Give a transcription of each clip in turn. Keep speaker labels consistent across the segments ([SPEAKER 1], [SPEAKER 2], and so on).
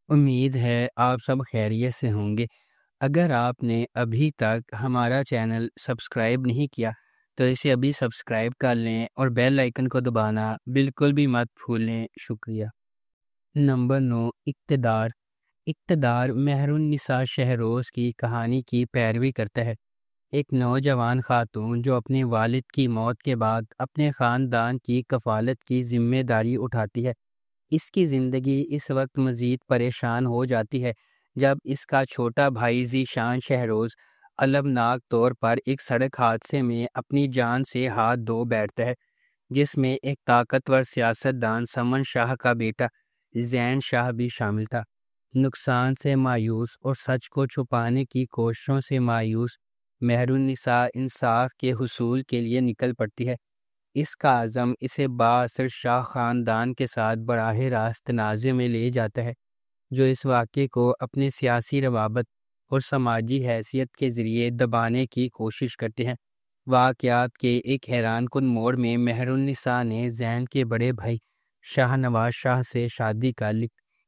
[SPEAKER 1] امید ہے آپ سب خیریت سے ہوں گے۔ اگر آپ نے ابھی تک ہمارا چینل سبسکرائب نہیں کیا تو اسے ابھی سبسکرائب کر لیں اور بیل آئیکن کو دبانا بالکل بھی مت بھولیں۔ شکریہ۔ نمبر 9، اقتدار۔ اقتدار مہر النساء شہروز کی کہانی کی پیروی کرتا ہے۔ ایک نوجوان خاتون جو اپنے والد کی موت کے بعد اپنے خاندان کی کفالت کی ذمہ داری اٹھاتی ہے۔ اس کی زندگی اس وقت مزید پریشان ہو جاتی ہے جب اس کا چھوٹا بھائی ذیشان شہروز المناک طور پر ایک سڑک حادثے میں اپنی جان سے ہاتھ دھو بیٹھتا ہے، جس میں ایک طاقتور سیاستدان سمن شاہ کا بیٹا زین شاہ بھی شامل تھا۔ نقصان سے مایوس اور سچ کو چھپانے کی کوششوں سے مایوس مہر النساء انصاف کے حصول کے لیے نکل پڑتی ہے۔ اس کا عزم اسے بااثر شاہ خاندان کے ساتھ براہ راست تنازع میں لے جاتا ہے، جو اس واقعے کو اپنے سیاسی روابط اور سماجی حیثیت کے ذریعے دبانے کی کوشش کرتے ہیں۔ واقعات کے ایک حیران کن موڑ میں مہر النساء نے زین کے بڑے بھائی شاہ نواز شاہ سے شادی کر لی۔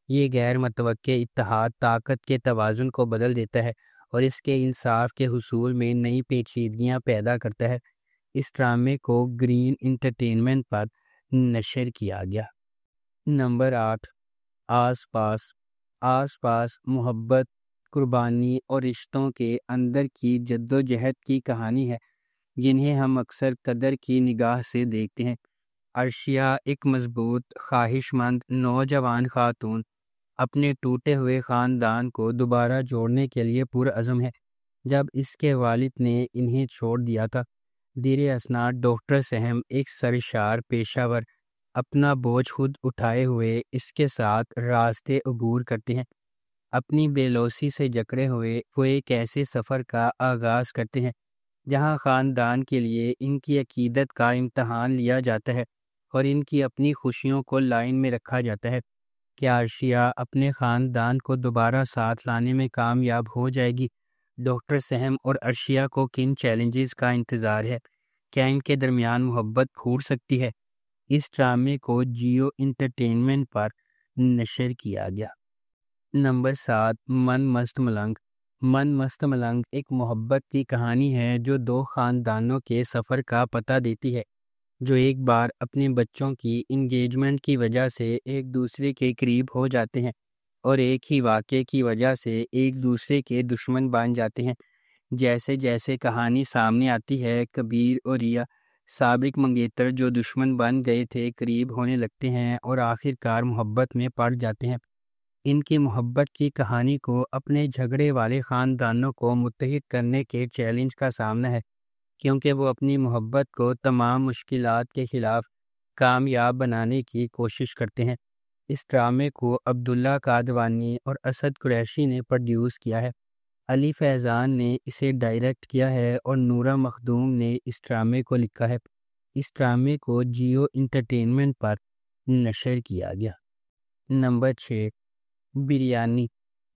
[SPEAKER 1] یہ غیر متوقع اتحاد طاقت کے توازن کو بدل دیتا ہے اور اس کے انصاف کے حصول میں نئی پیچیدگیاں پیدا کرتا ہے۔ اس ڈرامے کو گرین انٹرٹینمنٹ پر نشر کیا گیا۔ نمبر 8، آس پاس۔ آس پاس محبت، قربانی اور رشتوں کے اندر کی جدوجہد کی کہانی ہے جنہیں ہم اکثر قدر کی نگاہ سے دیکھتے ہیں۔ عرشیہ ایک مضبوط، خواہش مند نوجوان خاتون اپنے ٹوٹے ہوئے خاندان کو دوبارہ جوڑنے کے لیے پرعزم ہے۔ جب اس کے والد نے انہیں چھوڑ دیا تھا، دیر اثناء ڈاکٹر سہم ایک سرشار پیشہ ور اپنا بوجھ خود اٹھائے ہوئے اس کے ساتھ راستے عبور کرتے ہیں۔ اپنی بے لوثی سے جکڑے ہوئے وہ ایک ایسے سفر کا آغاز کرتے ہیں جہاں خاندان کے لیے ان کی عقیدت کا امتحان لیا جاتا ہے اور ان کی اپنی خوشیوں کو لائن میں رکھا جاتا ہے۔ کیا عرشیہ اپنے خاندان کو دوبارہ ساتھ لانے میں کامیاب ہو جائے گی؟ ڈاکٹر سہم اور عرشیہ کو کن چیلنجز کا انتظار ہے؟ کیا ان کے درمیان محبت پھوٹ سکتی ہے؟ اس ڈرامے کو جیو انٹرٹینمنٹ پر نشر کیا گیا۔ نمبر 7، من مست ملنگ۔ من مست ملنگ ایک محبت کی کہانی ہے جو دو خاندانوں کے سفر کا پتہ دیتی ہے، جو ایک بار اپنے بچوں کی انگیجمنٹ کی وجہ سے ایک دوسرے کے قریب ہو جاتے ہیں اور ایک ہی واقعے کی وجہ سے ایک دوسرے کے دشمن بن جاتے ہیں۔ جیسے جیسے کہانی سامنے آتی ہے، کبیر اور ریا سابق منگیتر جو دشمن بن گئے تھے قریب ہونے لگتے ہیں اور آخرکار محبت میں پڑ جاتے ہیں۔ ان کی محبت کی کہانی کو اپنے جھگڑے والے خاندانوں کو متحد کرنے کے چیلنج کا سامنا ہے، کیونکہ وہ اپنی محبت کو تمام مشکلات کے خلاف کامیاب بنانے کی کوشش کرتے ہیں۔ اس ڈرامے کو عبداللہ قادوانی اور اسد قریشی نے پروڈیوس کیا ہے۔ علی فیضان نے اسے ڈائریکٹ کیا ہے اور نورہ مخدوم نے اس ڈرامے کو لکھا ہے۔ اس ڈرامے کو جیو انٹرٹینمنٹ پر نشر کیا گیا۔ نمبر 6، بریانی۔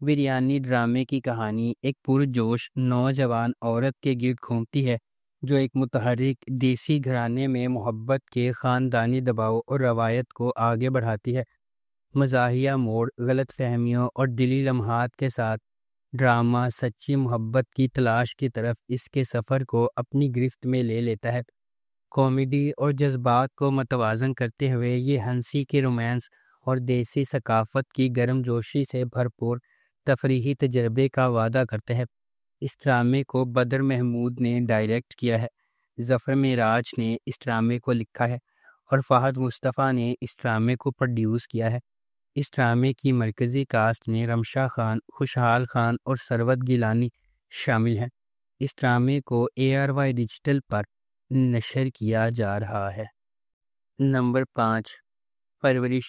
[SPEAKER 1] بریانی ڈرامے کی کہانی ایک پرجوش نوجوان عورت کے گرد گھومتی ہے جو ایک متحرک دیسی گھرانے میں محبت کے خاندانی دباؤ اور روایت کو آگے بڑھاتی ہے۔ مزاحیہ موڑ، غلط فہمیوں اور دلی لمحات کے ساتھ ڈرامہ سچی محبت کی تلاش کی طرف اس کے سفر کو اپنی گرفت میں لے لیتا ہے۔ کامیڈی اور جذبات کو متوازن کرتے ہوئے یہ ہنسی کی رومانس اور دیسی ثقافت کی گرم جوشی سے بھرپور تفریحی تجربے کا وعدہ کرتا ہے۔ اس ڈرامے کو بدر محمود نے ڈائریکٹ کیا ہے، ظفر معراج نے اس ڈرامے کو لکھا ہے اور فہد مصطفیٰ نے اس ڈرامے کو پروڈیوس کیا ہے۔ اس ڈرامے کی مرکزی کاسٹ میں رمشا خان، خوشحال خان اور ثروت گیلانی شامل ہیں۔ اس ڈرامے کو ARY ڈیجیٹل پر نشر کیا جا رہا ہے۔ نمبر 5، پرورش۔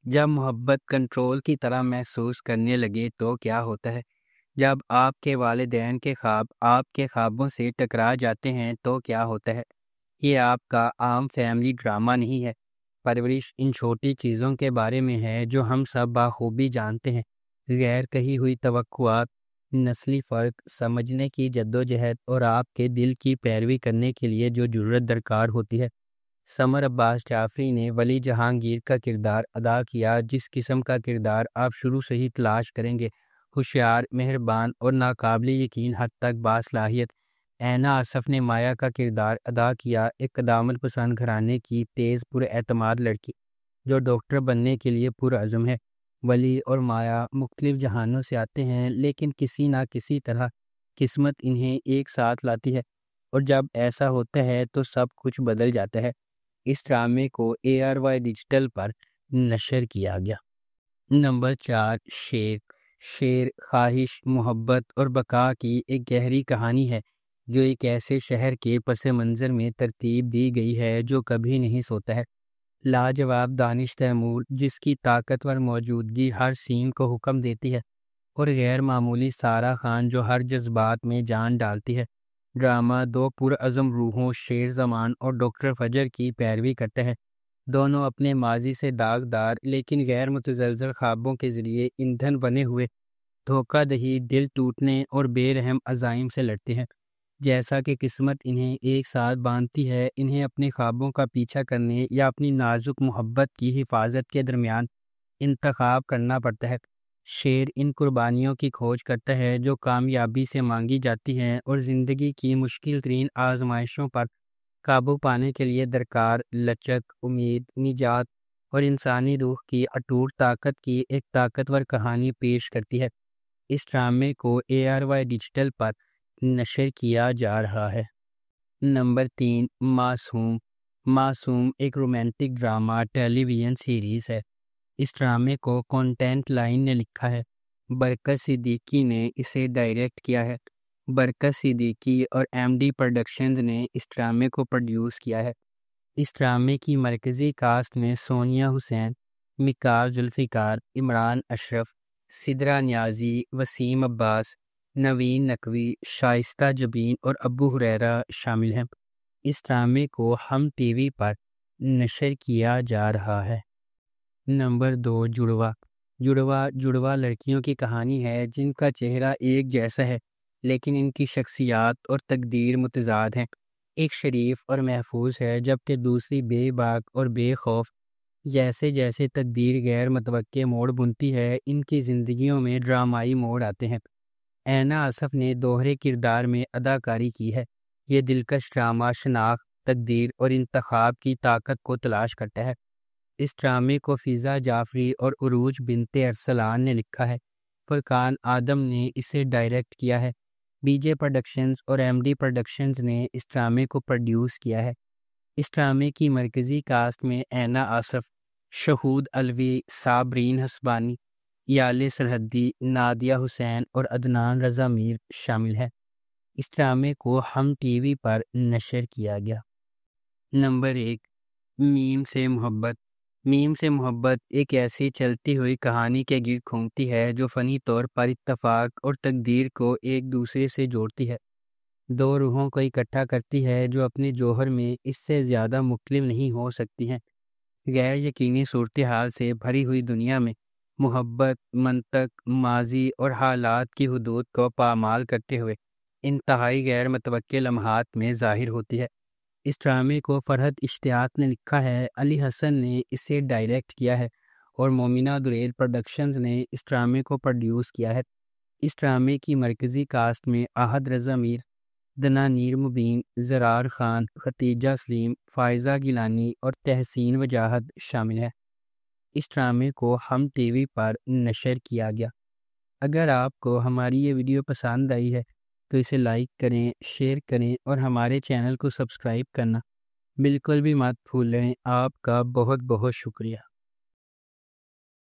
[SPEAKER 1] جب محبت کنٹرول کی طرح محسوس کرنے لگے تو کیا ہوتا ہے؟ جب آپ کے والدین کے خواب آپ کے خوابوں سے ٹکرا جاتے ہیں تو کیا ہوتا ہے؟ یہ آپ کا عام فیملی ڈرامہ نہیں ہے۔ پرورش ان چھوٹی چیزوں کے بارے میں ہے جو ہم سب بخوبی جانتے ہیں، غیر کہی ہوئی توقعات، نسلی فرق، سمجھنے کی جدوجہد اور آپ کے دل کی پیروی کرنے کے لیے جو جرات درکار ہوتی ہے۔ سمر عباس جعفری نے ولی جہانگیر کا کردار ادا کیا، جس قسم کا کردار آپ شروع سے ہی تلاش کریں گے۔ ہوشیار، مہربان اور ناقابل یقین حد تک باصلاحیت اینا آصف نے مایا کا کردار ادا کیا، ایک قدامت پسند گھرانے کی تیز پر اعتماد لڑکی جو ڈاکٹر بننے کے لیے پرعزم ہے۔ ولی اور مایا مختلف جہانوں سے آتے ہیں، لیکن کسی نہ کسی طرح قسمت انہیں ایک ساتھ لاتی ہے، اور جب ایسا ہوتا ہے تو سب کچھ بدل جاتا ہے۔ اس ڈرامے کو ARY ڈیجیٹل پر نشر کیا گیا۔ نمبر 4، شیر۔ شیر خواہش، محبت اور بقا کی ایک گہری کہانی ہے، جو ایک ایسے شہر کے پس منظر میں ترتیب دی گئی ہے جو کبھی نہیں سوتا ہے۔ لاجواب دانش تیمور، جس کی طاقتور موجودگی ہر سین کو حکم دیتی ہے، اور غیر معمولی سارہ خان جو ہر جذبات میں جان ڈالتی ہے۔ ڈرامہ دو پرعزم روحوں شیر زمان اور ڈاکٹر فجر کی پیروی کرتا ہے۔ دونوں اپنے ماضی سے داغدار لیکن غیر متزلزل خوابوں کے ذریعے ایندھن بنے ہوئے دھوکہ دہی، دل ٹوٹنے اور بے رحم عزائم سے لڑتے ہیں۔ جیسا کہ قسمت انہیں ایک ساتھ باندھتی ہے، انہیں اپنے خوابوں کا پیچھا کرنے یا اپنی نازک محبت کی حفاظت کے درمیان انتخاب کرنا پڑتا ہے۔ شیر ان قربانیوں کی کھوج کرتا ہے جو کامیابی سے مانگی جاتی ہیں اور زندگی کی مشکل ترین آزمائشوں پر قابو پانے کے لیے درکار لچک، امید، نجات اور انسانی روح کی اٹوٹ طاقت کی ایک طاقتور کہانی پیش کرتی ہے۔ اس ڈرامے کو ARY ڈیجیٹل پر نشر کیا جا رہا ہے۔ نمبر 3، معصوم۔ معصوم ایک رومانٹک ڈرامہ ٹیلی ویژن سیریز ہے۔ اس ڈرامے کو کانٹینٹ لائن نے لکھا ہے، برکت صدیقی نے اسے ڈائریکٹ کیا ہے۔ برکت صدیقی اور MD پروڈکشنز نے اس ڈرامے کو پروڈیوس کیا ہے۔ اس ڈرامے کی مرکزی کاسٹ میں سونیا حسین، مکار ذوالفقار، عمران اشرف، سدرا نیازی، وسیم عباس، نوین نقوی، شائستہ جبین اور ابو ہریرہ شامل ہیں۔ اس ڈرامے کو ہم ٹی وی پر نشر کیا جا رہا ہے۔ نمبر 2، جڑواں۔ جڑواں لڑکیوں کی کہانی ہے جن کا چہرہ ایک جیسا ہے لیکن ان کی شخصیات اور تقدیر متضاد ہیں۔ ایک شریف اور محفوظ ہے جبکہ دوسری بے باک اور بے خوف۔ جیسے جیسے تقدیر غیر متوقع موڑ بنتی ہے، ان کی زندگیوں میں ڈرامائی موڑ آتے ہیں۔ اینا آصف نے دوہرے کردار میں اداکاری کی ہے۔ یہ دلکش ڈرامہ شناخت، تقدیر اور انتخاب کی طاقت کو تلاش کرتا ہے۔ اس ڈرامے کو فضا جعفری اور عروج بنت ارسلان نے لکھا ہے۔ فرقان آدم نے اسے ڈائریکٹ کیا ہے۔ BJ پروڈکشنز اور MD پروڈکشنز نے اس ڈرامے کو پروڈیوس کیا ہے۔ اس ڈرامے کی مرکزی کاسٹ میں اینا آصف، شہود علوی، صابرین حسبانی، یال سرحدی، نادیہ حسین اور عدنان رضا میر شامل ہیں۔ اس ڈرامے کو ہم ٹی وی پر نشر کیا گیا۔ نمبر 1، میم سے محبت۔ میم سے محبت ایک ایسی چلتی ہوئی کہانی کے گرد گھومتی ہے جو فنی طور پر اتفاق اور تقدیر کو ایک دوسرے سے جوڑتی ہے، دو روحوں کو اکٹھا کرتی ہے جو اپنے جوہر میں اس سے زیادہ مختلف نہیں ہو سکتی ہیں۔ غیر یقینی صورتحال سے بھری ہوئی دنیا میں محبت منطق، ماضی اور حالات کی حدود کو پامال کرتے ہوئے انتہائی غیر متوقع لمحات میں ظاہر ہوتی ہے۔ اس ڈرامے کو فرحت اشتیاق نے لکھا ہے، علی حسن نے اسے ڈائریکٹ کیا ہے اور مومنہ دریل پروڈکشنز نے اس ڈرامے کو پروڈیوس کیا ہے۔ اس ڈرامے کی مرکزی کاسٹ میں احد رضا میر، دنانیر مبین، زرار خان، ختیجہ سلیم، فائزہ گیلانی اور تحسین وجاہت شامل ہیں۔ اس ڈرامے کو ہم ٹی وی پر نشر کیا گیا۔ اگر آپ کو ہماری یہ ویڈیو پسند آئی ہے تو اسے لائک کریں، شیئر کریں اور ہمارے چینل کو سبسکرائب کرنا بالکل بھی مت بھولیں۔ آپ کا بہت بہت شکریہ۔